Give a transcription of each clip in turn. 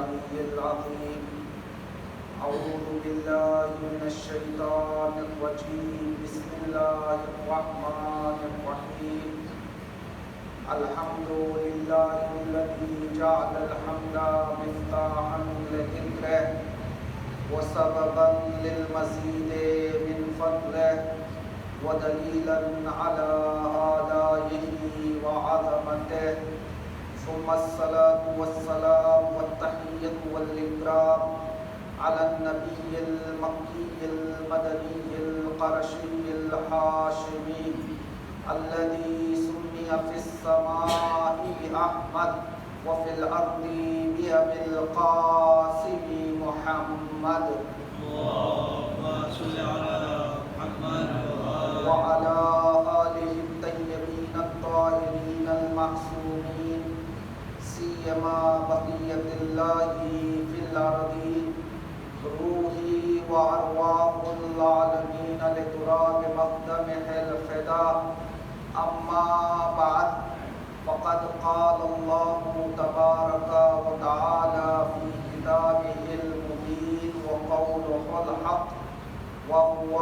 العلي العظيم. أعوذ بالله من الشيطان الرجيم. بسم الله الرحمن الرحيم. الحمد لله الذي جعل الحمد مفتاحا لذكره وسببا للمزيد من فضله ودليلا على آلائه وعظمته. ثم الصلاة والسلام والتحية والإكرام على النبي المكي المدني القرشي الهاشمي الذي سمي في السماء بأحمد وفي الأرض بأبي القاسم محمد. اللهم صل على محمد وعلى آله الطيبين الطاهرين المعصومين سيما بقية الله في الأرض روحي وأرواح العالمين لتراب مقدمه الفداء. أما بعد فقد قال الله تبارك وتعالى في كتابه المبين وقوله الحق وهو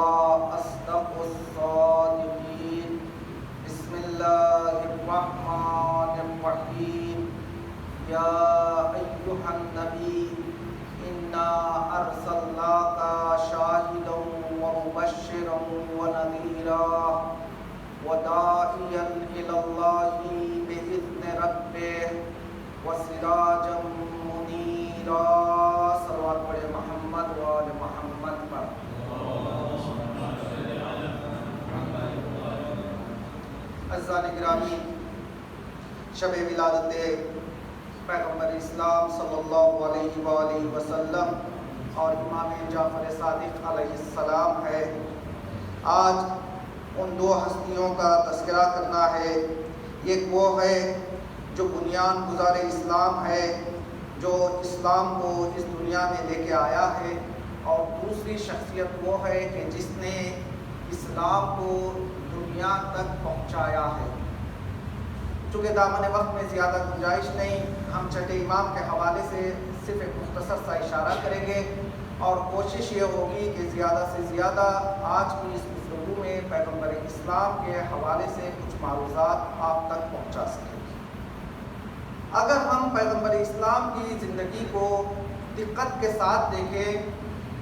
أصدق الصادقين. بسم الله الرحمن الرحيم. يا أيها النبي إنا أرسلناك شاهدا ومبشرا ونذيرا وداعيا إلى الله بإذن ربه وسراجا منيرا. صلوات پڑھے محمد وآل محمد پر. عزیزان گرامی، شب ولادت پیغمبر اسلام صلی اللہ علیہ وآلہ وسلم اور امام جعفر صادق علیہ السلام ہے. آج ان دو ہستیوں کا تذکرہ کرنا ہے. ایک وہ ہے جو بنیان گزار اسلام ہے، جو اسلام کو اس دنیا میں لے کے آیا ہے، اور دوسری شخصیت وہ ہے کہ جس نے اسلام کو دنیا تک پہنچایا ہے. چونکہ دامن وقت میں زیادہ گنجائش نہیں، ہم چھٹے امام کے حوالے سے صرف ایک مختصر سا اشارہ کریں گے اور کوشش یہ ہوگی کہ زیادہ سے زیادہ آج کی اس گفتگو میں پیغمبر اسلام کے حوالے سے کچھ معروضات آپ تک پہنچا سکیں. اگر ہم پیغمبر اسلام کی زندگی کو دقت کے ساتھ دیکھیں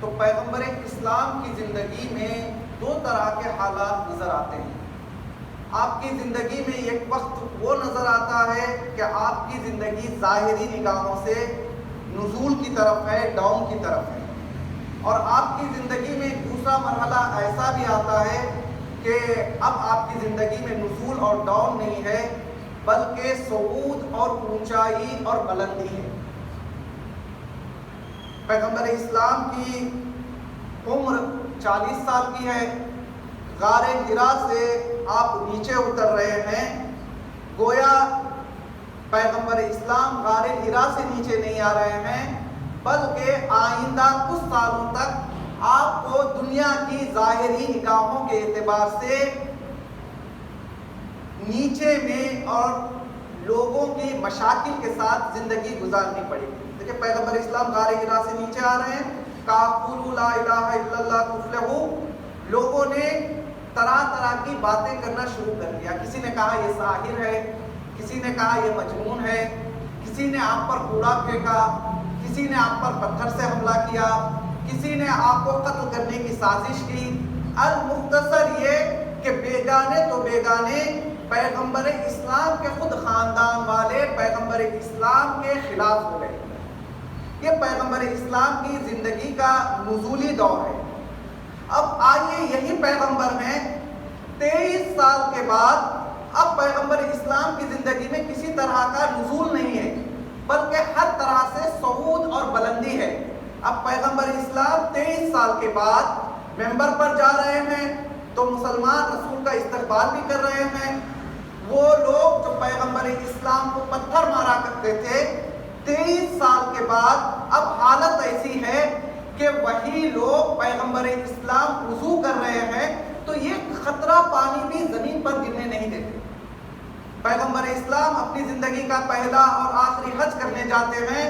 تو پیغمبر اسلام کی زندگی میں دو طرح کے حالات نظر آتے ہیں. آپ کی زندگی میں ایک وقت وہ نظر آتا ہے کہ آپ کی زندگی ظاہری نگاہوں سے نزول کی طرف ہے، ڈاؤن کی طرف ہے، اور آپ کی زندگی میں دوسرا مرحلہ ایسا بھی آتا ہے کہ اب آپ کی زندگی میں نزول اور ڈاؤن نہیں ہے بلکہ صعود اور اونچائی اور بلندی ہے. پیغمبر اسلام کی عمر 40 سال کی ہے. غار حرا سے آپ نیچے اتر رہے ہیں. گویا پیغمبر اسلام غار حرا سے نیچے نہیں آ رہے ہیں بلکہ آئندہ کچھ سالوں تک آپ کو دنیا کی ظاہری نگاہوں کے اعتبار سے نیچے میں اور لوگوں کی مشاکل کے ساتھ زندگی گزارنی پڑے گی. دیکھیں پیغمبر اسلام غار حرا سے نیچے آ رہے ہیں. قَالُوا لَا إِلَٰهَ إِلَّا اللَّهُ تُفْلِحُوا. لوگوں نے طرح طرح کی باتیں کرنا شروع کر دیا. کسی نے کہا یہ ساحر ہے، کسی نے کہا یہ مجنون ہے، کسی نے آپ پر کوڑا پھینکا، کسی نے آپ پر پتھر سے حملہ کیا، کسی نے آپ کو قتل کرنے کی سازش کی. المختصر یہ کہ بیگانے تو بیگانے پیغمبر اسلام کے خود خاندان والے پیغمبر اسلام کے خلاف ہو گئے. یہ پیغمبر اسلام کی زندگی کا نزولی دور ہے. اب آئیے یہی پیغمبر ہیں 23 سال کے بعد اب پیغمبر اسلام کی زندگی میں کسی طرح کا نزول نہیں ہے بلکہ ہر طرح سے صعود اور بلندی ہے. اب پیغمبر اسلام 23 سال کے بعد منبر پر جا رہے ہیں تو مسلمان رسول کا استقبال بھی کر رہے ہیں. وہ لوگ جو پیغمبر اسلام کو پتھر مارا کرتے تھے 23 سال کے بعد اب حالت ایسی ہے کہ وہی لوگ پیغمبر اسلام وضو کر رہے ہیں تو یہ خطرہ پانی بھی زمین پر گرنے نہیں دیتے. پیغمبر اسلام اپنی زندگی کا پہلا اور آخری حج کرنے جاتے ہیں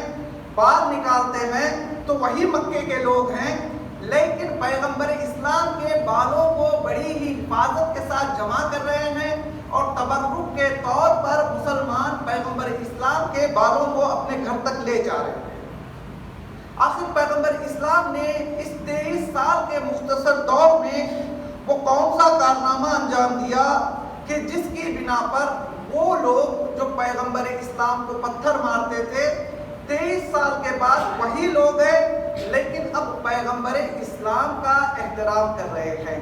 بال نکالتے ہیں تو وہی مکے کے لوگ ہیں، لیکن پیغمبر اسلام کے بالوں کو بڑی ہی حفاظت کے ساتھ جمع کر رہے ہیں اور تبرک کے طور پر مسلمان پیغمبر اسلام کے بالوں کو اپنے گھر تک لے جا رہے ہیں۔ آخر پیغمبر اسلام نے اس 23 سال کے مختصر دور میں وہ کون سا کارنامہ انجام دیا کہ جس کی بنا پر وہ لوگ جو پیغمبر اسلام کو پتھر مارتے تھے 23 سال کے بعد وہی لوگ ہیں، لیکن اب پیغمبر اسلام کا احترام کر رہے ہیں۔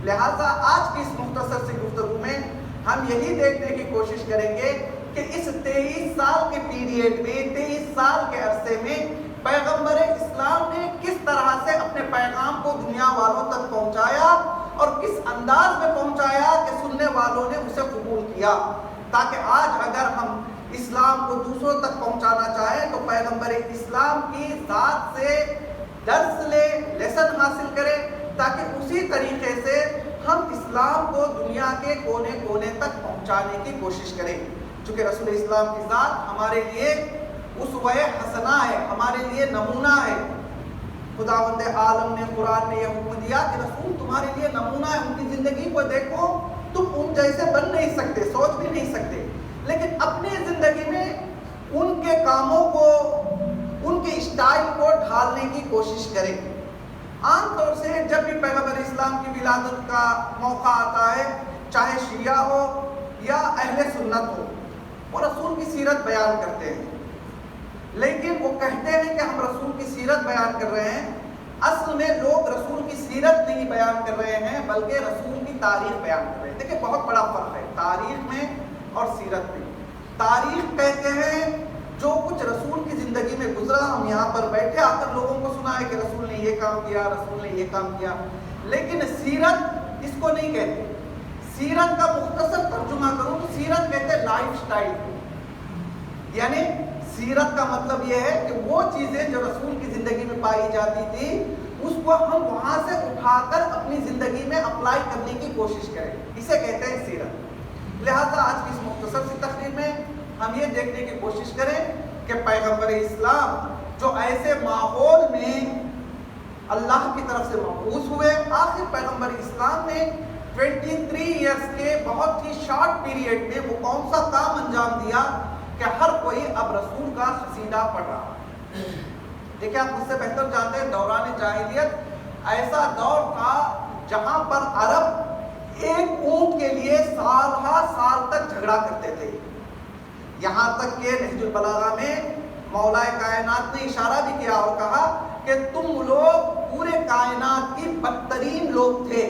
لہٰذا آج کی اس مختصر سی گفتگو میں ہم یہی دیکھنے کی کوشش کریں گے کہ اس 23 سال کے پیریڈ میں 23 سال کے عرصے میں پیغمبر اسلام نے کس طرح سے اپنے پیغام کو دنیا والوں تک پہنچایا اور کس انداز میں پہنچایا کہ سننے والوں نے اسے قبول کیا، تاکہ آج اگر ہم اسلام کو دوسروں تک پہنچانا چاہیں تو پیغمبر اسلام کی ذات سے درس لے، لیسن حاصل کریں، تاکہ اسی طریقے سے ہم اسلام کو دنیا کے کونے کونے تک پہنچانے کی کوشش کریں۔ چونکہ رسول اسلام کی ذات ہمارے لیے اسوہ حسنہ ہے، ہمارے لیے نمونہ ہے۔ خداوند عالم نے قرآن میں یہ حکم دیا کہ رسول تمہارے لیے نمونہ ہے، ان کی زندگی کو دیکھو، تم ان جیسے بن نہیں سکتے، سوچ بھی نہیں سکتے، لیکن اپنی زندگی میں ان کے کاموں کو، ان کے اسٹائل کو ڈھالنے کی کوشش کریں۔ عام طور سے جب بھی پیغمبر اسلام کی ولادت کا موقع آتا ہے، چاہے شیعہ ہو یا اہل سنت ہو، وہ رسول کی سیرت بیان کرتے ہیں، لیکن وہ کہتے ہیں کہ ہم رسول کی سیرت بیان کر رہے ہیں، اصل میں لوگ رسول کی سیرت نہیں بیان کر رہے ہیں بلکہ رسول کی تاریخ بیان کر رہے ہیں۔ دیکھیں بہت بڑا فرق ہے تاریخ میں اور سیرت میں۔ تاریخ کہتے ہیں جو کچھ رسول کی زندگی میں گزرا، ہم یہاں پر بیٹھے آ کر لوگوں کو سنا ہے کہ رسول نے یہ کام کیا، رسول نے یہ کام کیا، لیکن سیرت اس کو نہیں کہتے۔ سیرت کا مختصر ترجمہ کروں تو سیرت کہتے ہیں لائف سٹائل، یعنی سیرت کا مطلب یہ ہے کہ وہ چیزیں جو رسول کی زندگی میں پائی جاتی تھی اس کو ہم وہاں سے اٹھا کر اپنی زندگی میں اپلائی کرنے کی کوشش کریں، اسے کہتے ہیں سیرت۔ لہذا آج کی اس مختصر سی تقریر میں ہم یہ دیکھنے کی کوشش کریں کہ پیغمبر اسلام جو ایسے ماحول میں اللہ کی طرف سے مبعوث ہوئے، آخر پیغمبر اسلام نے 23 ایئرس کے بہت ہی شارٹ پیریڈ میں وہ کون سا کام انجام دیا کہ ہر کوئی اب رسول کا قصیدہ پڑھ رہا۔ دیکھیں آپ مجھ سے بہتر جانتے ہیں دوران جاہلیت ایسا دور تھا جہاں پر عرب ایک اونٹ کے لیے سال ہا سال تک جھگڑا کرتے تھے، یہاں تک کہ نہج البلاغہ میں مولا کائنات نے اشارہ بھی کیا اور کہا کہ تم لوگ پورے کائنات کی بدترین لوگ تھے،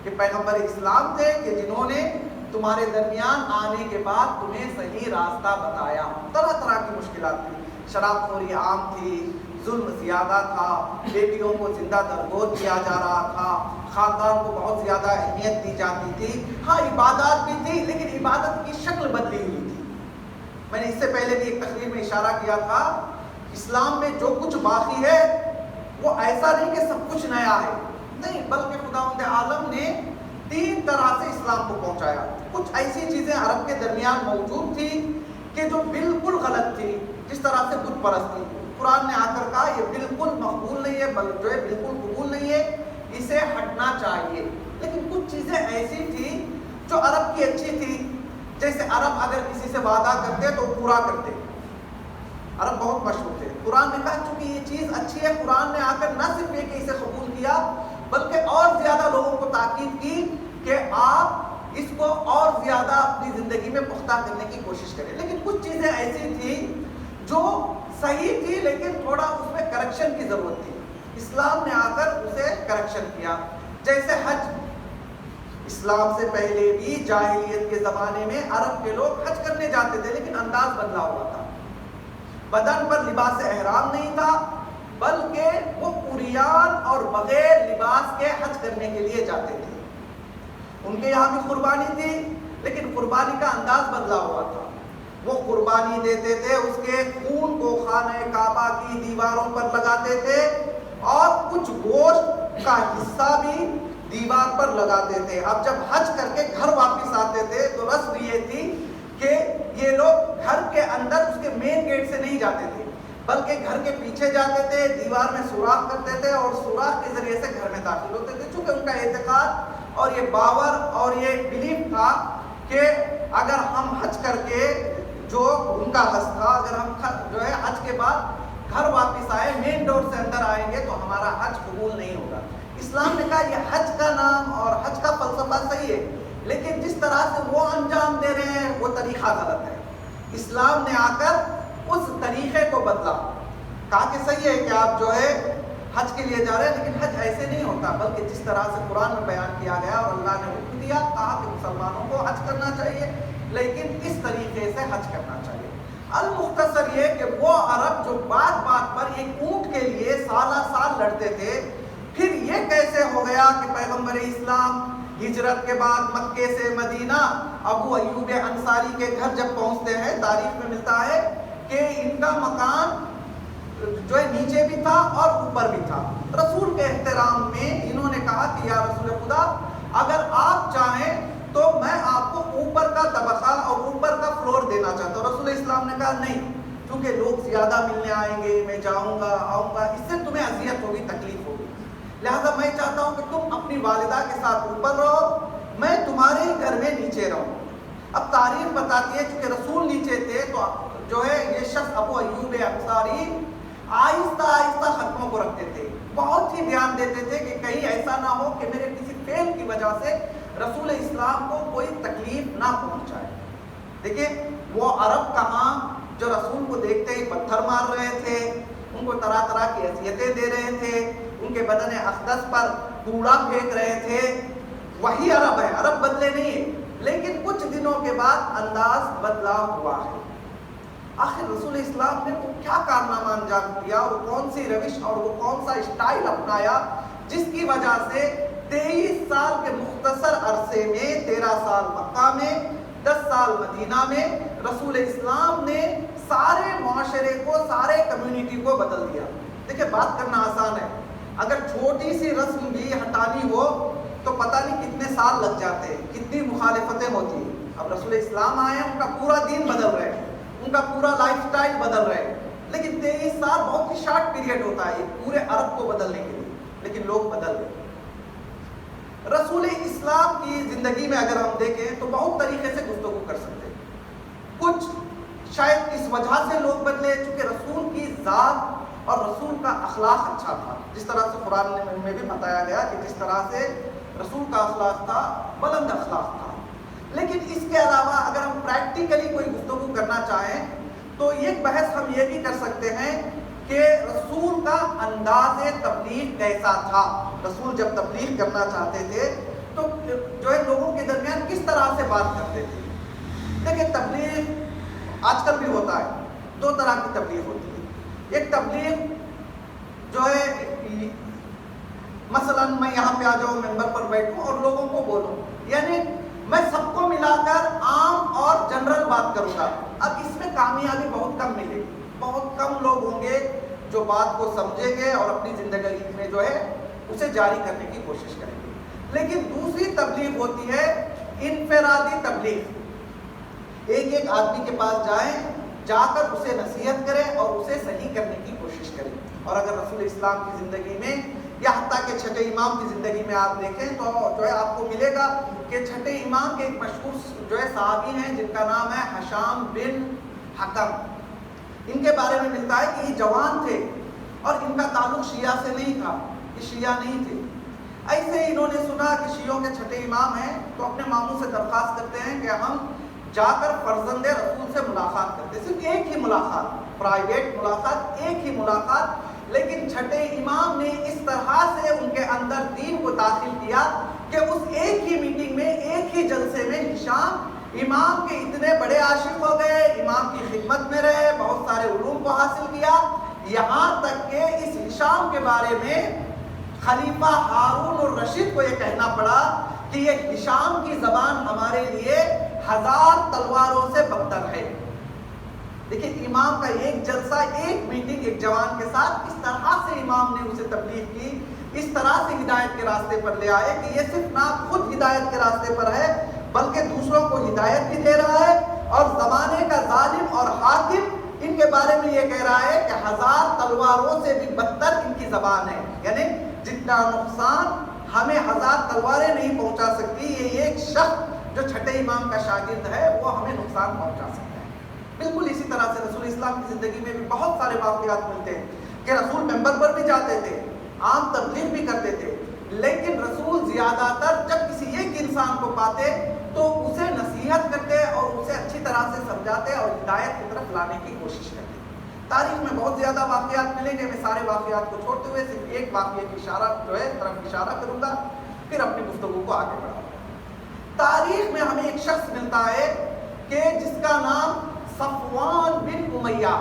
کہ پیغمبر اسلام تھے کہ جنہوں نے تمہارے درمیان آنے کے بعد تمہیں صحیح راستہ بتایا۔ طرح طرح کی مشکلات تھی، شراب خوری عام تھی، ظلم زیادہ تھا، بیٹیوں کو زندہ درگور کیا جا رہا تھا، خاندان کو بہت زیادہ اہمیت دی جاتی تھی، ہاں عبادات بھی تھی لیکن عبادت کی شکل بدلی ہوئی تھی۔ میں نے اس سے پہلے بھی ایک تقریر میں اشارہ کیا تھا، اسلام میں جو کچھ باقی ہے وہ ایسا نہیں کہ سب کچھ نیا ہے، نہیں، بلکہ خداوند عالم نے 3 طرح سے اسلام کو پہنچایا۔ کچھ ایسی چیزیں عرب کے درمیان موجود تھی کہ جو بالکل غلط تھی، جس طرح سے بت پرستی، قرآن نے آ کر کہا یہ بالکل مقبول نہیں ہے، بلکہ جو ہے بالکل قبول نہیں ہے، اسے ہٹنا چاہیے۔ لیکن کچھ چیزیں ایسی تھی جو عرب کی اچھی تھی، جیسے عرب اگر کسی سے وعدہ کرتے تو پورا کرتے، عرب بہت مشہور تھے۔ قرآن نے کہا چونکہ یہ چیز اچھی ہے، قرآن نے آ کر نہ صرف یہ کہ اسے قبول کیا بلکہ اور زیادہ لوگوں کو تاکید کی کہ آپ اس کو اور زیادہ اپنی زندگی میں پختہ کرنے کی کوشش کریں۔ لیکن کچھ چیزیں ایسی تھیں جو صحیح تھی لیکن تھوڑا اس میں کریکشن کی ضرورت تھی، اسلام نے آ کر اسے کریکشن کیا۔ جیسے حج، اسلام سے پہلے بھی جاہلیت کے زمانے میں عرب کے لوگ حج کرنے جاتے تھے لیکن انداز بدلا ہوا تھا، بدن پر لباس احرام نہیں تھا بلکہ وہ عریان اور بغیر لباس کے حج کرنے کے لیے جاتے تھے۔ ان کے یہاں بھی قربانی تھی لیکن قربانی کا انداز بدلا ہوا تھا، وہ قربانی دیتے تھے، اس کے خون کو خانہ کعبہ کی دیواروں پر لگاتے تھے اور کچھ گوشت کا حصہ بھی دیوار پر لگاتے تھے۔ اب جب حج کر کے گھر واپس آتے تھے تو رسم یہ تھی کہ یہ لوگ گھر کے اندر اس کے مین گیٹ سے نہیں جاتے تھے، بلکہ گھر کے پیچھے جاتے تھے، دیوار میں سوراخ کرتے تھے اور سوراخ کے ذریعے سے گھر میں داخل ہوتے تھے، چونکہ ان کا اعتقاد اور یہ باور اور یہ بلیف تھا کہ اگر ہم حج کر کے جو ان کا حج تھا، اگر ہم جو ہے حج کے بعد گھر واپس آئے، مین ڈور سے اندر آئیں گے تو ہمارا حج قبول نہیں ہوگا۔ اسلام نے کہا یہ حج کا نام اور حج کا فلسفہ صحیح ہے، لیکن جس طرح سے وہ انجام دے رہے ہیں وہ طریقہ غلط ہے۔ اسلام نے آ کر اس طریقے کو بدلا، کہا کہ صحیح ہے کہ آپ جو ہے حج کے لیے جا رہے ہیں، لیکن حج ایسے نہیں ہوتا، بلکہ جس طرح سے قرآن میں بیان کیا گیا اور اللہ نے حکم دیا، کہا کہ مسلمانوں کو حج کرنا چاہیے، لیکن اس طریقے سے حج کرنا چاہیے۔ المختصر یہ کہ وہ عرب جو بات بات پر ایک اونٹ کے لیے سالہ سال لڑتے تھے، پھر یہ کیسے ہو گیا کہ پیغمبر اسلام ہجرت کے بعد مکے سے مدینہ ابو ایوب انصاری کے گھر جب پہنچتے ہیں، تاریخ میں ملتا ہے کہ ان کا مکان جو ہے نیچے بھی تھا اور اوپر بھی تھا۔ رسول کے احترام میں انہوں نے کہا کہ یا رسول خدا، اگر آپ چاہیں تو میں آپ کو اوپر کا طبقہ اور اوپر کا فلور دینا چاہتا ہوں۔ رسول اسلام نے کہا نہیں، کیونکہ لوگ زیادہ ملنے آئیں گے، میں جاؤں گا آؤں گا، اس سے تمہیں اذیت ہوگی، تکلیف ہوگی، لہذا میں چاہتا ہوں کہ تم اپنی والدہ کے ساتھ اوپر رہو، میں تمہارے ہی گھر میں نیچے رہوں۔ اب تاریخ بتاتی ہے چونکہ رسول نیچے تھے تو جو ہے یہ شخص ابو ایوب انصاری آہستہ آہستہ ختموں کو رکھتے تھے، بہت ہی دھیان دیتے تھے کہ کہیں ایسا نہ ہو کہ میرے کسی فعل کی وجہ سے رسول اسلام کو کوئی تکلیف نہ پہنچائے۔ دیکھیں وہ عرب کہاں جو رسول کو دیکھتے ہی پتھر مار رہے تھے، ان کو طرح طرح کی اذیتیں دے رہے تھے، ان کے بدن اقدس پر کوڑا پھینک رہے تھے، وہی عرب ہے، عرب بدلے نہیں ہے، لیکن کچھ دنوں کے بعد انداز بدلا ہوا ہے۔ آخر رسول اسلام نے وہ کیا کارنامہ انجام دیا، وہ کون سی روش اور وہ کون سا اسٹائل اپنایا جس کی وجہ سے 23 سال کے مختصر عرصے میں 13 سال مکہ میں 10 سال مدینہ میں رسول اسلام نے سارے معاشرے کو، سارے کمیونٹی کو بدل دیا۔ دیکھیں بات کرنا آسان ہے، اگر چھوٹی سی رسم بھی ہٹانی ہو تو پتہ نہیں کتنے سال لگ جاتے ہیں، کتنی مخالفتیں ہوتی ہیں۔ اب رسول اسلام آئے ہیں، ان کا پورا دین بدل رہے ہیں، ان کا پورا لائف سٹائل بدل رہے ہیں، لیکن 23 سال بہت ہی شارٹ پیریڈ ہوتا ہے پورے عرب کو بدلنے کے لیے، لیکن لوگ بدل گئے۔ رسول اسلام کی زندگی میں اگر ہم دیکھیں تو بہت طریقے سے گفتگو کر سکتے ہیں، کچھ شاید اس وجہ سے لوگ بدلے چونکہ رسول کی ذات اور رسول کا اخلاق اچھا تھا، جس طرح سے قرآن میں بھی بتایا گیا کہ جس طرح سے رسول کا اخلاق تھا، بلند اخلاق تھا۔ لیکن اس کے علاوہ اگر ہم پریکٹیکلی کوئی گفتگو کرنا چاہیں تو ایک بحث ہم یہ بھی کر سکتے ہیں کہ رسول کا انداز تبلیغ کیسا تھا۔ رسول جب تبلیغ کرنا چاہتے تھے تو جو ہے لوگوں کے درمیان کس طرح سے بات کرتے تھے۔ دیکھیں تبلیغ آج کل بھی ہوتا ہے، دو طرح کی تبلیغ ہوتی ہے۔ ایک تبلیغ جو ہے مثلا میں یہاں پہ آ جاؤں، ممبر پر بیٹھوں اور لوگوں کو بولوں، یعنی میں سب کو ملا کر عام اور جنرل بات کروں گا۔ اب اس میں کامیابی بہت کم ملے گی، بہت کم لوگ ہوں گے جو بات کو سمجھیں گے اور اپنی زندگی میں جو ہے اسے جاری کرنے کی کوشش کریں گے۔ لیکن دوسری تبلیغ ہوتی ہے انفرادی تبلیغ، ایک ایک آدمی کے پاس جائیں، جا کر اسے نصیحت کریں اور اسے صحیح کرنے کی کوشش کریں۔ اور اگر رسول اسلام کی زندگی میں یا حتیٰ کہ چھٹے امام کی زندگی میں آپ دیکھیں تو جو ہے آپ کو ملے گا کہ چھٹے امام کے ایک مشہور جو ہے صحابی ہیں جن کا نام ہے حشام بن حکم۔ ان کے بارے میں ملتا ہے کہ یہ جوان تھے اور ان کا تعلق شیعہ سے نہیں تھا، یہ شیعہ نہیں تھے۔ ایسے ہی انہوں نے سنا کہ شیعوں کے چھٹے امام ہیں تو اپنے ماموں سے درخواست کرتے ہیں کہ ہم جا کر فرزند رسول سے ملاقات کرتے، صرف ایک ہی ملاقات، پرائیویٹ ملاقات، ایک ہی ملاقات۔ لیکن چھٹے امام نے اس طرح سے ان کے اندر دین کو داخل کیا کہ اس ایک ہی میٹنگ میں، ایک ہی جلسے میں ہشام امام کے اتنے بڑے عاشق ہو گئے، امام کی خدمت میں رہے، بہت سارے علوم کو حاصل کیا، یہاں تک کہ اس ہشام کے بارے میں خلیفہ ہارون الرشید کو یہ کہنا پڑا کہ یہ ہشام کی زبان ہمارے لیے 1000 تلواروں سے بدتر ہے۔ دیکھیں امام کا ایک جلسہ، ایک میٹنگ ایک جوان کے ساتھ، اس طرح سے امام نے اسے تبلیغ کی، اس طرح سے ہدایت کے راستے پر لے آئے کہ یہ صرف نہ خود ہدایت کے راستے پر ہے بلکہ دوسروں کو ہدایت بھی دے رہا ہے، اور زمانے کا ظالم اور حاکم ان کے بارے میں یہ کہہ رہا ہے کہ 1000 تلواروں سے بھی بدتر ان کی زبان ہے، یعنی جتنا نقصان ہمیں 1000 تلواریں نہیں پہنچا سکتی، یہ ایک شخص جو چھٹے امام کا شاگرد ہے وہ ہمیں نقصان پہنچا سکتا ہے۔ بالکل اسی طرح سے رسول اسلام کی زندگی میں بھی بہت سارے واقعات ملتے ہیں کہ رسول ممبر پر بھی جاتے تھے، عام تبلیغ بھی کرتے تھے، لیکن رسول زیادہ تر جب کسی ایک انسان کو پاتے تو اسے نصیحت کرتے اور اسے اچھی طرح سے سمجھاتے اور ہدایت کی طرف لانے کی کوشش کرتے۔ تاریخ میں بہت زیادہ واقعات ملیں گے، میں سارے واقعات کو چھوڑتے ہوئے صرف ایک واقعے کی طرف اشارہ کروں گا، پھر اپنی گفتگو کو آگے بڑھاؤں گا۔ تاریخ میں ہمیں ایک شخص ملتا ہے کہ جس کا نام صفوان بن امیہ،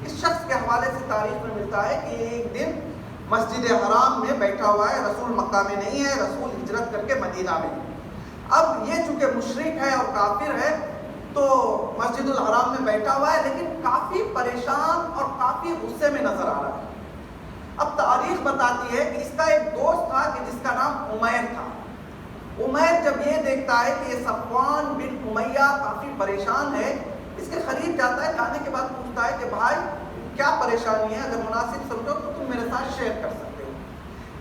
اس شخص کے حوالے سے تاریخ میں ملتا ہے کہ ایک دن مسجد حرام میں بیٹھا ہوا ہے، رسول مکہ میں نہیں ہے، رسول ہجرت کر کے مدینہ میں۔ اب یہ چونکہ مشرک ہے اور کافر ہے تو مسجد الحرام میں بیٹھا ہوا ہے، لیکن کافی پریشان اور کافی غصے میں نظر آ رہا ہے۔ اب تاریخ بتاتی ہے کہ اس کا ایک دوست تھا کہ جس کا نام عمیر تھا۔ عمیر جب یہ دیکھتا ہے کہ یہ صفوان بن امیہ کافی پریشان ہے، اس کے قریب جاتا ہے، جانے کے بعد پوچھتا ہے کہ بھائی کیا پریشانی ہے، اگر مناسب سمجھو تو تم میرے ساتھ شیئر کر سکتے ہو۔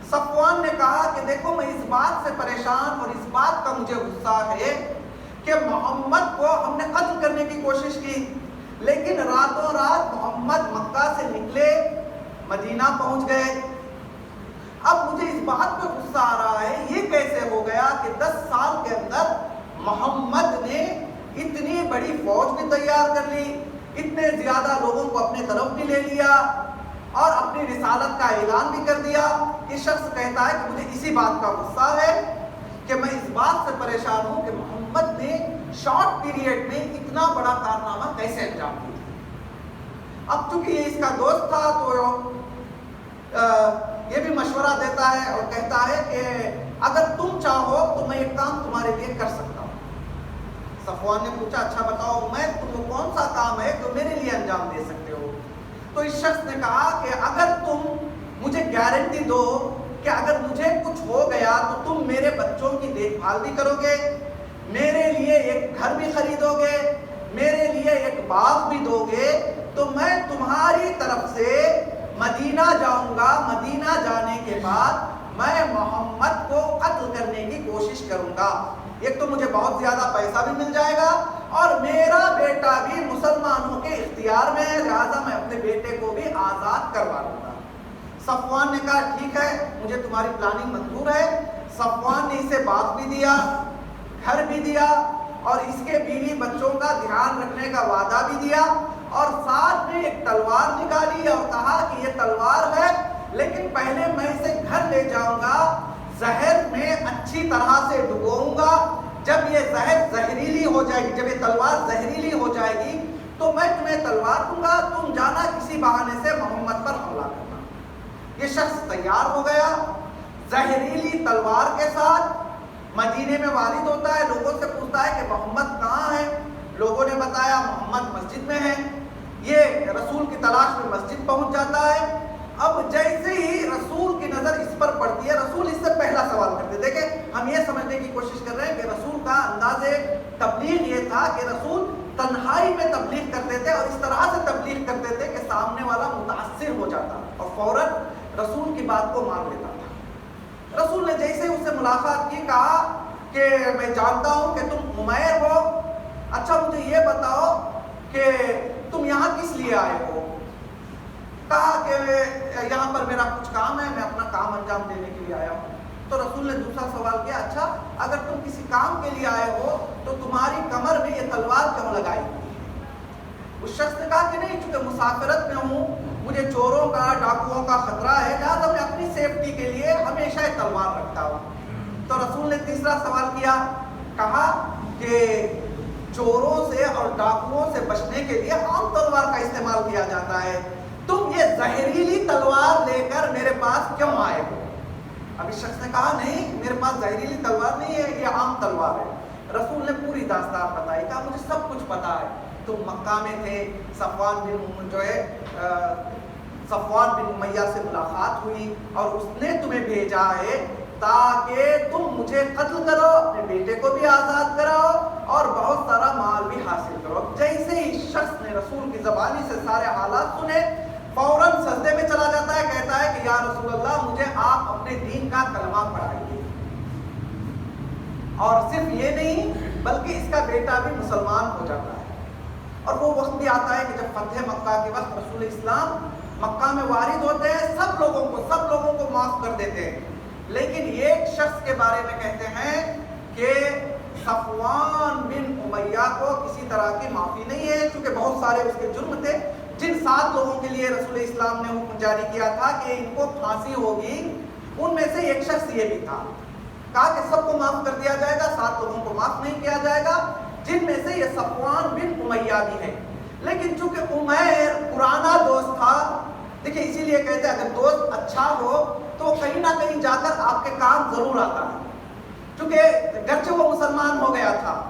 صفوان نے کہا کہ دیکھو میں اس بات سے پریشان اور اس بات کا مجھے غصہ ہے کہ محمد کو ہم نے قتل کرنے کی کوشش کی، لیکن راتوں رات محمد مکہ سے نکلے مدینہ پہنچ گئے۔ اب مجھے اس بات پہ غصہ آ رہا ہے، یہ کیسے ہو گیا کہ 10 سال کے اندر محمد نے اتنی بڑی فوج بھی تیار کر لی، اتنے زیادہ لوگوں کو اپنے طرف بھی لے لیا اور اپنی رسالت کا اعلان بھی کر دیا۔ یہ شخص کہتا ہے کہ مجھے اسی بات کا غصہ ہے کہ میں اس بات سے پریشان ہوں کہ محمد نے شارٹ پیریڈ میں اتنا بڑا کارنامہ کیسے انجام دیا۔ اب چونکہ یہ اس کا دوست تھا تو یہ بھی مشورہ دیتا ہے اور کہتا ہے کہ اگر تم چاہو تو میں ایک کام تمہارے لیے کر سکتا ہوں۔ صفوان نے پوچھا اچھا بتاؤ عمیر تم وہ کون سا کام ہے جو میرے لیے انجام دے سکتے ہو؟ تو اس شخص نے کہا کہ اگر تم مجھے گارنٹی دو کہ اگر مجھے کچھ ہو گیا تو تم میرے بچوں کی دیکھ بھال بھی کرو گے، میرے لیے ایک گھر بھی خریدو گے، میرے لیے ایک باغ بھی دو گے، تو میں تمہاری طرف سے مدینہ جاؤں گا، مدینہ جانے کے بعد میں محمد کو قتل کرنے کی کوشش کروں گا۔ ایک تو مجھے بہت زیادہ پیسہ بھی مل جائے گا اور میرا بیٹا بھی مسلمانوں کے اختیار میں ہے، لہٰذا میں اپنے بیٹے کو بھی آزاد کروا لوں گا۔ صفوان نے کہا ٹھیک ہے مجھے تمہاری پلاننگ منظور ہے۔ صفوان نے اسے باغ بھی دیا، گھر بھی دیا اور اس کے بیوی بچوں کا دھیان رکھنے کا وعدہ بھی دیا اور ساتھ میں ایک تلوار نکالی اور کہا کہ یہ تلوار ہے لیکن پہلے میں اسے گھر لے جاؤں گا، زہر میں اچھی طرح سے ڈبوؤں گا، جب یہ زہر زہریلی ہو جائے گی، جب یہ تلوار زہریلی ہو جائے گی تو میں تمہیں تلوار دوں گا، تم جانا کسی بہانے سے محمد پر حملہ کرنا۔ یہ شخص تیار ہو گیا، زہریلی تلوار کے ساتھ مدینے میں وارد ہوتا ہے، لوگوں سے پوچھتا ہے کہ محمد کہاں ہے؟ لوگوں نے بتایا محمد مسجد میں ہے۔ یہ رسول کی تلاش میں مسجد پہنچ جاتا ہے۔ اب جیسے ہی رسول کی نظر اس پر پڑتی ہے، رسول اس سے پہلا سوال کرتے ہیں۔ دیکھیں ہم یہ سمجھنے کی کوشش کر رہے ہیں کہ رسول کا انداز تبلیغ یہ تھا کہ رسول تنہائی میں تبلیغ کرتے تھے اور اس طرح سے تبلیغ کرتے تھے کہ سامنے والا متاثر ہو جاتا اور فوراً رسول کی بات کو مان لیتا تھا۔ رسول نے جیسے اس سے ملاقات کی کہا کہ میں جانتا ہوں کہ تم عمیر ہو، اچھا مجھے یہ بتاؤ کہ تم یہاں کس لیے آئے ہو؟ کہا کہ یہاں پر میرا کچھ کام ہے، میں اپنا کام انجام دینے کے لیے آیا ہوں۔ تو رسول نے دوسرا سوال کیا اچھا اگر تم کسی کام کے لیے آئے ہو تو تمہاری کمر میں یہ تلوار کیوں لگائی ہوئی ہے؟ اس شخص نے کہا کہ نہیں چونکہ مسافرت میں ہوں، مجھے چوروں کا ڈاکوؤں کا خطرہ ہے، لہٰذا میں اپنی سیفٹی کے لیے ہمیشہ یہ تلوار رکھتا ہوں۔ تو رسول نے تیسرا سوال کیا، کہا کہ چوروں سے اور ڈاکوؤں سے بچنے کے لیے عام تلوار کا استعمال کیا جاتا ہے، تم یہ زہریلی تلوار لے کر میرے پاس کیوں آئے ہو؟ اب اس شخص نے کہا نہیں میرے پاس زہریلی تلوار نہیں ہے، یہ عام تلوار ہے۔ رسول نے پوری داستان بتائی، کہا مجھے سب کچھ پتا ہے، تم مکہ میں تھے، صفوان بن امیہ سے ملاقات ہوئی اور اس نے تمہیں بھیجا ہے تاکہ تم مجھے قتل کرو، اپنے بیٹے کو بھی آزاد کراؤ اور بہت سارا مال بھی حاصل کرو. جیسے ہی شخص نے رسول کی زبانی سے سارے حالات سنے فوراً سجدے میں چلا جاتا ہے, کہتا ہے کہ یا رسول اللہ مجھے آپ اپنے دین کا کلمہ پڑھائیے. اور صرف یہ نہیں بلکہ اس کا بیٹا بھی مسلمان ہو جاتا ہے. اور وہ وقت بھی آتا ہے کہ جب فتح مکہ کے وقت رسول اسلام مکہ میں وارد ہوتے ہیں, سب لوگوں کو معاف کر دیتے ہیں. لیکن ایک شخص کے بارے میں کہتے ہیں کہ صفوان بن امیہ کو کسی طرح کی معافی نہیں ہے, کیونکہ بہت سارے اس کے جرم تھے. جن 7 لوگوں کے لیے رسول اسلام نے حکم جاری کیا تھا کہ ان کو پھانسی ہوگی, ان میں سے ایک شخص یہ بھی تھا. کہا کہ سب کو معاف کر دیا جائے گا, 7 لوگوں کو معاف نہیں کیا جائے گا, جن میں سے یہ صفوان بن امیہ بھی ہے. لیکن چونکہ عمیر پرانا دوست تھا, دیکھیں اسی لیے کہتے ہیں اگر دوست اچھا ہو تو کہیں نہ کہیں جا کر آپ کے کام ضرور آتا ہے. چونکہ گرچہ وہ مسلمان ہو گیا تھا,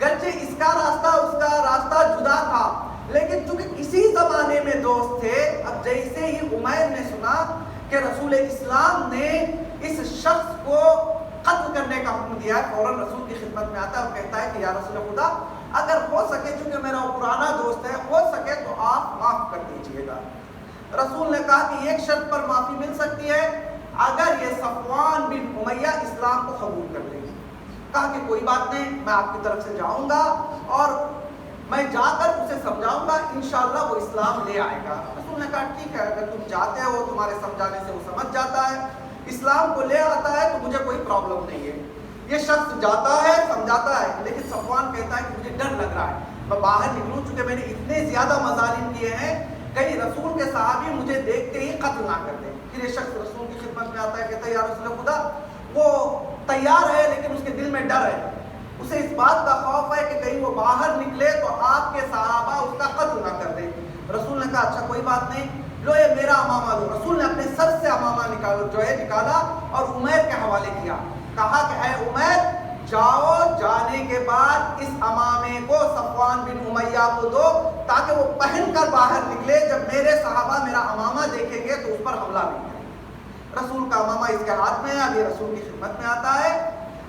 گرچہ اس کا راستہ جدا تھا, لیکن چونکہ کسی زمانے میں دوست تھے. اب جیسے ہی عمیر نے سنا کہ رسول اسلام نے اس شخص کو قتل کرنے کا حکم دیا ہے, فوراً رسول کی خدمت میں آتا ہے اور کہتا ہے کہ یا رسول خدا اگر ہو سکے, چونکہ میرا وہ پرانا دوست ہے, ہو سکے تو آپ معاف کر دیجئے گا. رسول نے کہا کہ ایک شرط پر معافی مل سکتی ہے, اگر یہ صفوان بن امیہ اسلام کو قبول کر لے. کہا کہ کوئی بات نہیں, میں آپ کی طرف سے جاؤں گا اور میں جا کر اسے سمجھاؤں گا, انشاءاللہ وہ اسلام لے آئے گا. رسول نے کہا ٹھیک ہے, اگر تم جاتے ہو, تمہارے سمجھانے سے وہ سمجھ جاتا ہے, اسلام کو لے آتا ہے, تو مجھے کوئی پرابلم نہیں ہے. یہ شخص جاتا ہے, سمجھاتا ہے, لیکن صفوان کہتا ہے کہ مجھے ڈر لگ رہا ہے, میں باہر نکلوں, چونکہ میں نے اتنے زیادہ مظالم کیے ہیں, کہیں رسول کے صحابی مجھے دیکھتے ہی قتل نہ کر دیں. پھر یہ شخص رسول کی خدمت میں آتا ہے, کہتا ہے یا رسول خدا وہ تیار ہے لیکن اس کے دل میں ڈر ہے, اسے اس بات کا خوف ہے کہ کہیں وہ باہر نکلے تو آپ کے صحابہ اس کا قتل نہ کر دیں. رسول نے کہا اچھا کوئی بات نہیں, لو یہ میرا امامہ لو. رسول نے اپنے سر سے امامہ نکالا اور عمیر کے حوالے کیا. کہا کہ اے عمیر جاؤ, جانے کے بعد اس امامے کو صفوان بن امیہ کو دو تاکہ وہ پہن کر باہر نکلے, جب میرے صحابہ میرا امامہ دیکھیں گے تو اس پر حملہ نہیں کریں. رسول کا امامہ اس کے ہاتھ میں ہے, اب یہ رسول کی خدمت میں آتا ہے.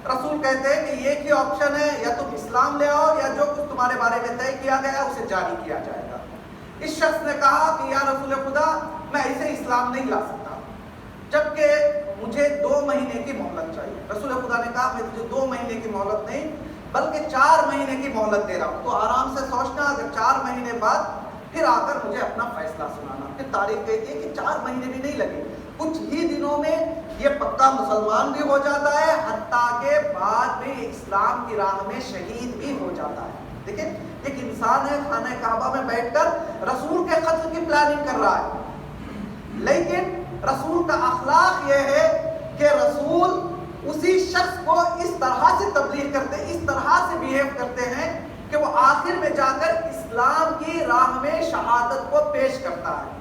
رسول کہتے ہیں کہ ایک ہی آپشن ہے, یا تم اسلام لے آؤ یا جو کچھ تمہارے بارے میں طے کیا گیا ہے اسے جاری کیا جائے گا. اس شخص نے کہا کہ یا رسول خدا میں اسے اسلام نہیں لا سکتا, جبکہ مجھے 2 مہینے کی مہلت چاہیے. رسول خدا نے کہا میں تجھے 2 مہینے کی مہلت نہیں بلکہ 4 مہینے کی مہلت دے رہا ہوں, تو آرام سے سوچنا, اگر 4 مہینے بعد پھر آ کر مجھے اپنا فیصلہ سنانا. پھر تاریخ کہتی ہے کہ 4 مہینے بھی نہیں لگے, کچھ ہی دنوں میں یہ پکا مسلمان بھی ہو جاتا ہے, حتیٰ کہ بعد میں اسلام کی راہ میں شہید بھی ہو جاتا ہے. دیکھیں ایک انسان ہے خانہ کعبہ میں بیٹھ کر رسول کے قتل کی پلاننگ کر رہا ہے, لیکن رسول کا اخلاق یہ ہے کہ رسول اسی شخص کو اس طرح سے تبلیغ کرتے ہیں, اس طرح سے بیہیو کرتے ہیں کہ وہ آخر میں جا کر اسلام کی راہ میں شہادت کو پیش کرتا ہے.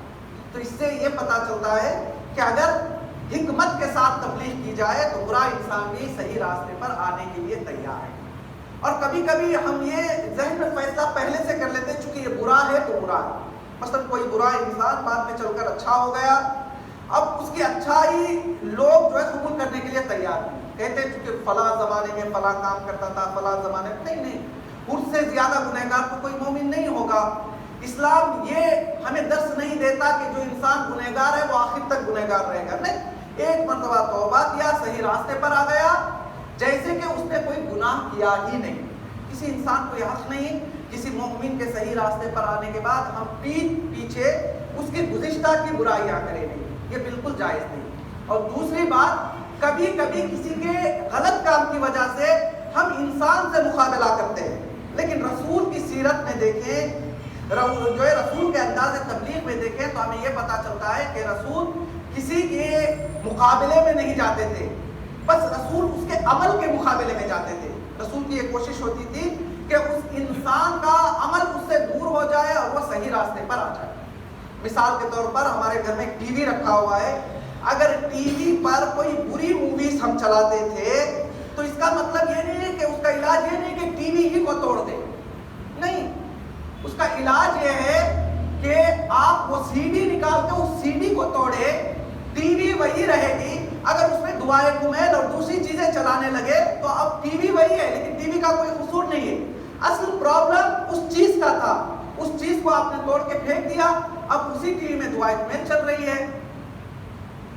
تو اس سے یہ پتہ چلتا ہے کہ اگر حکمت کے ساتھ تبلیغ کی جائے تو برا انسان بھی صحیح راستے پر آنے کے لیے تیار ہے. اور کبھی کبھی ہم یہ ذہن میں فیصلہ پہلے سے کر لیتے ہیں چونکہ یہ برا ہے تو برا ہے. مثلا کوئی برا انسان بعد میں چل کر اچھا ہو گیا, اب اس کی اچھائی لوگ جو ہے قبول کرنے کے لیے تیار نہیں, کہتے ہیں چونکہ فلاں زمانے میں فلاں کام کرتا تھا, فلاں زمانے میں نہیں, اس سے زیادہ گنہگار تو کوئی مومن نہیں ہوگا. اسلام یہ ہمیں درس نہیں دیتا کہ جو انسان گنہگار ہے وہ آخر تک گنہگار رہے گا, نہیں, ایک مرتبہ توبہ کیا, صحیح راستے پر آ گیا, جیسے کہ اس نے کوئی گناہ کیا ہی نہیں. کسی انسان کو یہ حق نہیں کسی مومن کے صحیح راستے پر آنے کے بعد ہم پیچھے اس کی گزشتہ کی برائیاں کریں نہیں, یہ بالکل جائز نہیں. اور دوسری بات, کبھی کبھی کسی کے غلط کام کی وجہ سے ہم انسان سے مقابلہ کرتے ہیں, لیکن رسول کی سیرت میں دیکھیں, جو ہے رسول کے انداز تبلیغ میں دیکھیں تو ہمیں یہ پتہ چلتا ہے کہ رسول کسی کے مقابلے میں نہیں جاتے تھے, بس رسول اس کے عمل کے مقابلے میں جاتے تھے. رسول کی یہ کوشش ہوتی تھی کہ اس انسان کا عمل اس سے دور ہو جائے اور وہ صحیح راستے پر آ جائے. مثال کے طور پر ہمارے گھر میں ٹی وی رکھا ہوا ہے, اگر ٹی وی پر کوئی بری موویز ہم چلاتے تھے تو اس کا مطلب یہ نہیں ہے کہ اس کا علاج یہ نہیں کہ ٹی وی ہی کو توڑ دیں, نہیں, اس کا علاج یہ ہے کہ آپ وہ سی ڈی نکال کے اس سی ڈی کو توڑے, ٹی وی وہی رہے گی, اگر اس میں سوائے کمیل اور دوسری چیزیں چلانے لگے تو اب ٹی وی وہی ہے لیکن ٹی وی کا کوئی قصور نہیں ہے. اصل پرابلم اس چیز کا تھا, اس چیز کو آپ نے توڑ کے پھینک دیا, اب اسی ٹی وی میں دعائیں میں چل رہی ہے.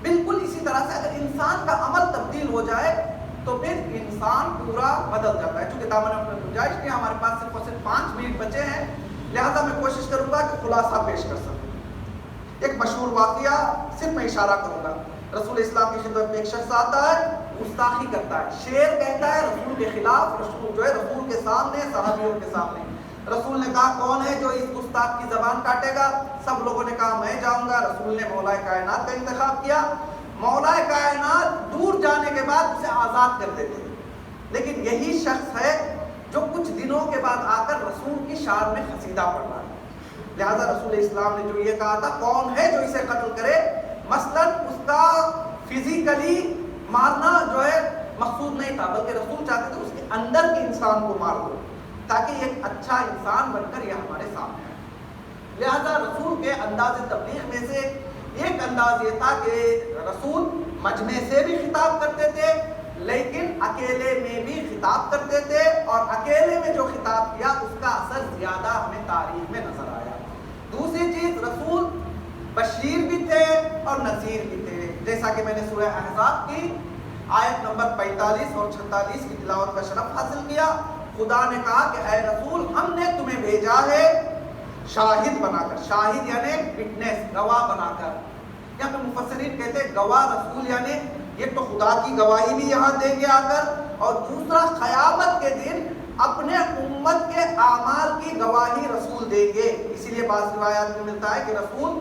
بالکل اسی طرح سے اگر انسان کا عمل تبدیل ہو جائے تو پھر انسان پورا بدل جاتا ہے. چونکہ دامن اپنے گنجائش نہیں, ہمارے پاس صرف اور صرف 5 منٹ بچے ہیں, لہذا میں کوشش کروں گا کہ خلاصہ پیش کر سکوں. ایک مشہور واقعہ صرف میں اشارہ کروں گا. رسول اسلام کی خدمت میں ایک شخص آتا ہے, گستاخی کرتا ہے, شعر کہتا ہے رسول کے خلاف, رسول جو ہے رسول کے سامنے, صحابیوں کے سامنے. رسول نے کہا کون ہے جو اس گستاخ کی زبان کاٹے گا؟ سب لوگوں نے کہا میں جاؤں گا. رسول نے مولا کائنات کا انتخاب کیا. مولا کائنات دور جانے کے بعد اسے آزاد کر دیتے, لیکن یہی شخص ہے جو کچھ دنوں کے بعد آ کر رسول کی شان میں قصیدہ پڑھ رہا ہے. لہذا رسول اسلام نے جو یہ کہا تھا کون ہے جو اسے قتل کرے, مثلا اس کا فزیکلی مارنا جو ہے مقصود نہیں تھا, بلکہ رسول چاہتے تھے اس کے اندر کے انسان کو مار دو تاکہ ایک اچھا انسان بن کر یہ ہمارے سامنے آئے. لہذا رسول کے انداز تبلیغ میں سے ایک انداز یہ تھا کہ رسول مجمع سے بھی خطاب کرتے تھے لیکن اکیلے میں بھی خطاب کرتے تھے, اور اکیلے میں جو خطاب کیا اس کا اثر زیادہ ہمیں تاریخ میں نظر آیا. دوسری چیز, رسول بشیر بھی تھے اور نذیر بھی تھے. جیسا کہ میں نے سورہ احزاب کی آیت نمبر 45 اور 46 کی تلاوت کا شرف حاصل کیا. خدا نے کہا کہ اے رسول ہم نے تمہیں بھیجا ہے شاہد بنا کر, شاہد یعنی وٹنس, گواہ بنا کر. یہاں پہ مفسرین کہتے ہیں گواہ رسول یعنی یہ تو خدا کی گواہی بھی یہاں دیں گے آ کر, اور دوسرا قیامت کے دن اپنے امت کے اعمال کی گواہی رسول دیں گے. اسی لیے بعض روایات میں ملتا ہے کہ رسول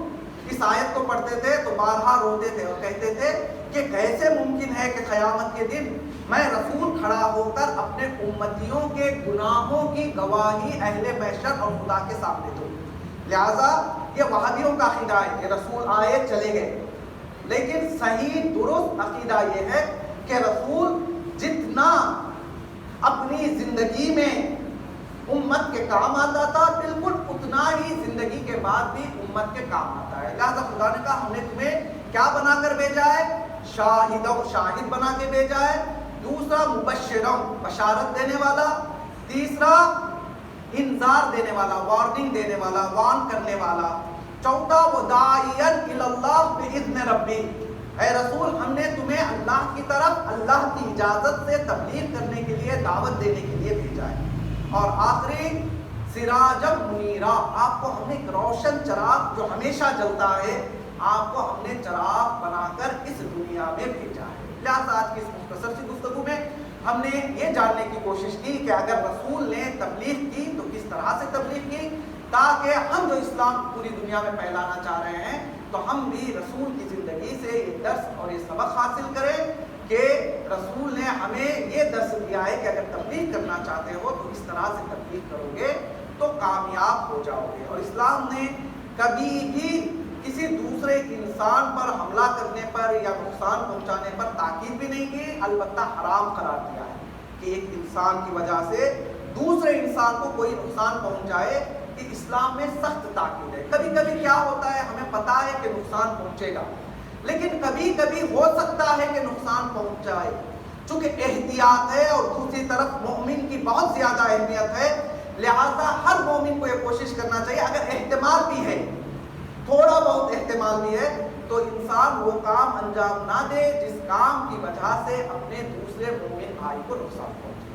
اس آیت کو پڑھتے تھے تو بارہا روتے تھے اور کہتے تھے کہ کیسے ممکن ہے کہ قیامت کے دن میں رسول کھڑا ہو کر اپنے امتیوں کے گناہوں کی گواہی اہل محشر اور خدا کے سامنے دوں. لہذا یہ وہابیوں کا عقیدہ ہے کہ رسول آئے چلے گئے, لیکن صحیح درست عقیدہ یہ ہے کہ رسول جتنا اپنی زندگی میں امت کے کام آتا تھا بالکل اتنا ہی زندگی کے بعد بھی امت کے کام آتا ہے. لہذا خدا نے کہا ہم نے تمہیں کیا بنا کر بھیجا ہے؟ شاہد بنا کے بھیجا ہے. دوسرا مبشروں, بشارت دینے والا. تیسرا انذار دینے والا, وارننگ دینے والا, وارن کرنے والا. چوتھا وداعیا الی اللہ باذن ربی, اے رسول ہم نے تمہیں اللہ کی طرف اللہ کی اجازت سے تبلیغ کرنے کے لیے, دعوت دینے کے لیے بھیجا ہے. اور آخری سراجا منیرا, آپ کو ہم نے ایک روشن چراغ جو ہمیشہ جلتا ہے, آپ کو ہم نے چراغ بنا کر اس دنیا میں بھیجا ہے. لہٰذا آج کی اس مختصر سی گفتگو میں ہم نے یہ جاننے کی کوشش کی کہ اگر رسول نے تبلیغ کی تو کس طرح سے تبلیغ کی, تاکہ ہم جو اسلام پوری دنیا میں پھیلانا چاہ رہے ہیں تو ہم بھی رسول کی زندگی سے یہ درس اور یہ سبق حاصل کریں کہ رسول نے ہمیں یہ درس دیا ہے کہ اگر تبلیغ کرنا چاہتے ہو تو اس طرح سے تبلیغ کرو گے تو کامیاب ہو جاؤ گے. اور اسلام نے کبھی بھی کسی دوسرے انسان پر حملہ کرنے پر یا نقصان پہنچانے پر تاکید بھی نہیں کی, البتہ حرام قرار دیا ہے کہ ایک انسان کی وجہ سے دوسرے انسان کو کوئی نقصان پہنچ جائے. کہ اسلام میں سخت تاکید ہے. کبھی کبھی کیا ہوتا ہے, ہمیں پتا ہے کہ نقصان پہنچے گا, لیکن کبھی کبھی ہو سکتا ہے کہ نقصان پہنچ جائے. چونکہ احتیاط ہے اور دوسری طرف مومن کی بہت زیادہ اہمیت ہے, لہذا ہر مومن کو یہ کوشش کرنا چاہیے اگر احتمال بھی ہے, تھوڑا بہت احتمال بھی ہے, تو انسان وہ کام انجام نہ دے جس کام کی وجہ سے اپنے دوسرے مومن بھائی کو نقصان پہنچے.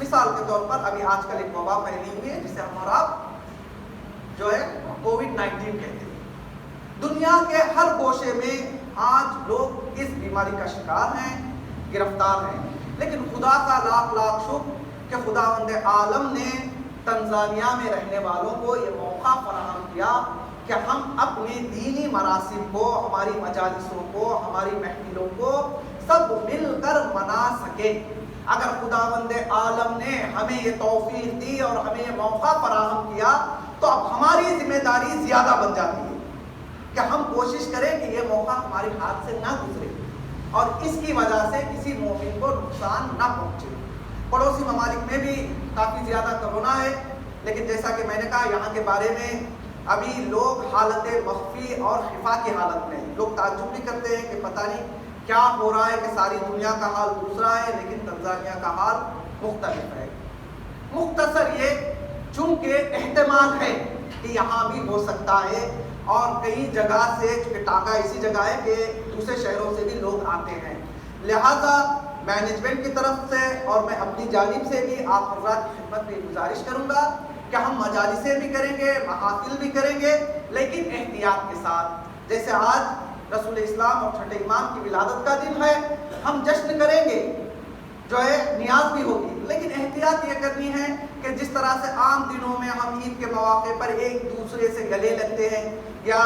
مثال کے طور پر ابھی آج کل ایک وبا پھیلی ہوئی ہے جسے ہم اور آپ جو ہے کووڈ-19 کہتے ہیں. دنیا کے ہر گوشے میں آج لوگ اس بیماری کا شکار ہیں, گرفتار ہیں, لیکن خدا کا لاکھ لاکھ شکر کہ خداوند عالم نے تنزانیہ میں رہنے والوں کو یہ موقع فراہم کیا کہ ہم اپنے دینی مراسم کو, ہماری مجالسوں کو, ہماری محفلوں کو سب مل کر منا سکیں. اگر خداوند عالم نے ہمیں یہ توفیق دی اور ہمیں یہ موقع فراہم کیا تو اب ہماری ذمہ داری زیادہ بن جاتی ہے کہ ہم کوشش کریں کہ یہ موقع ہمارے ہاتھ سے نہ گزرے اور اس کی وجہ سے کسی مومن کو نقصان نہ پہنچے. پڑوسی ممالک میں بھی کافی زیادہ کرونا ہے, لیکن جیسا کہ میں نے کہا یہاں کے بارے میں ابھی لوگ حالت مخفی اور خفا کی حالت میں, لوگ تعجب بھی کرتے ہیں کہ پتہ نہیں کیا ہو رہا ہے کہ ساری دنیا کا حال دوسرا ہے لیکن تنزانیہ کا حال مختلف ہے. مختصر یہ چونکہ احتمال ہے کہ یہاں بھی ہو سکتا ہے اور کئی جگہ سے، چونکہ ٹاکا ایسی جگہ ہے کہ دوسرے شہروں سے بھی لوگ آتے ہیں، لہذا مینجمنٹ کی طرف سے اور میں اپنی جانب سے بھی آپ حضرات کی خدمت میں گزارش کروں گا کہ ہم مجالسیں بھی کریں گے، محافل بھی کریں گے، لیکن احتیاط کے ساتھ. جیسے آج رسول اسلام اور چھٹے امام کی ولادت کا دن ہے، ہم جشن کریں گے، جو ہے نیاز بھی ہوگی، لیکن احتیاط یہ کرنی ہے کہ جس طرح سے عام دنوں میں ہم عید کے مواقع پر ایک دوسرے سے گلے لگتے ہیں یا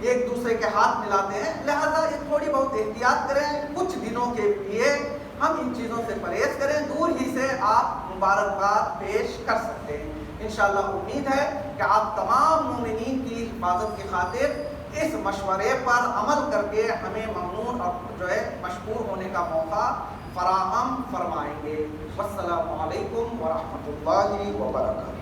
ایک دوسرے کے ہاتھ ملاتے ہیں، لہذا یہ تھوڑی بہت احتیاط کریں. کچھ دنوں کے لیے ہم ان چیزوں سے پرہیز کریں، دور ہی سے آپ مبارکباد پیش کر سکتے ہیں. انشاءاللہ امید ہے کہ آپ تمام مومنین کی حفاظت کی خاطر اس مشورے پر عمل کر کے ہمیں ممنون اور جو ہے مشکور ہونے کا موقع فراہم فرمائیں گے. والسلام علیکم ورحمۃ اللہ وبرکاتہ.